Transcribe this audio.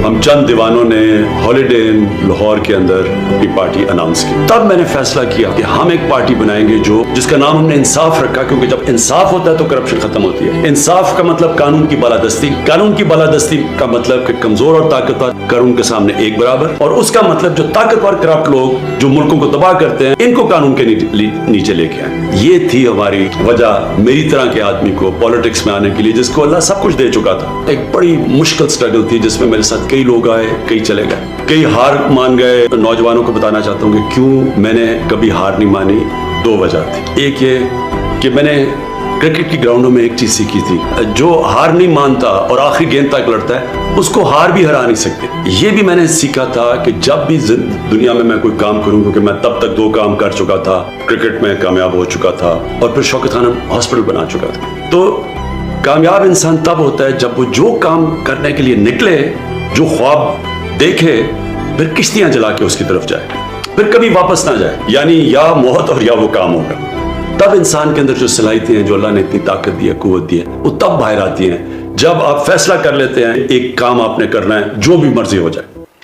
ہم چند دیوانوں نے ہالیڈے ان لاہور کے اندر اپنی پارٹی اناؤنس کی. تب میں نے فیصلہ کیا کہ ہم ایک پارٹی بنائیں گے جس کا نام ہم نے انصاف رکھا, کیونکہ جب انصاف ہوتا ہے تو کرپشن ختم ہوتی ہے. انصاف کا مطلب قانون کی بالادستی, قانون کی بالادستی کا مطلب کہ کمزور اور طاقتور قانون کے سامنے ایک برابر, اور اس کا مطلب جو طاقتور کرپٹ لوگ جو ملکوں کو تباہ کرتے ہیں ان کو قانون کے نیچے لے کے آئیں. یہ تھی ہماری وجہ میری طرح کے آدمی کو پالیٹکس میں آنے کے لیے, جس کو اللہ سب کچھ دے چکا تھا. ایک بڑی مشکل سٹرگل تھی جس میں میرے ساتھ کئی لوگ آئے, کئی چلے گئے, کئی ہار مان گئے. نوجوانوں کو بتانا چاہتا ہوں کہ کیوں میں نے کبھی ہار نہیں مانی. دو وجہ تھی. ایک یہ کہ میں نے کرکٹ کی گراؤنڈوں میں ایک چیز سیکھی تھی, جو ہار نہیں مانتا اور آخری گیند تک لڑتا ہے اس کو ہار بھی ہرا نہیں سکتے. یہ بھی میں نے سیکھا تھا کہ جب بھی دنیا میں کوئی کام کروں, کیونکہ میں تب تک 2 کام کر چکا تھا, کرکٹ میں کامیاب ہو چکا تھا اور پھر شوکت خانم ہاسپٹل بنا چکا تھا. تو کامیاب انسان تب ہوتا ہے جب وہ جو کام کرنے کے لیے نکلے, جو خواب دیکھے, پھر کشتیاں جلا کے اس کی طرف جائے, پھر کبھی واپس نہ جائے. یعنی یا موت اور یا وہ کام ہوگا. تب انسان کے اندر جو صلاحیتیں ہیں, جو اللہ نے اتنی طاقت دی ہے, قوت دی ہے, وہ تب باہر آتی ہیں جب آپ فیصلہ کر لیتے ہیں ایک کام آپ نے کرنا ہے جو بھی مرضی ہو جائے.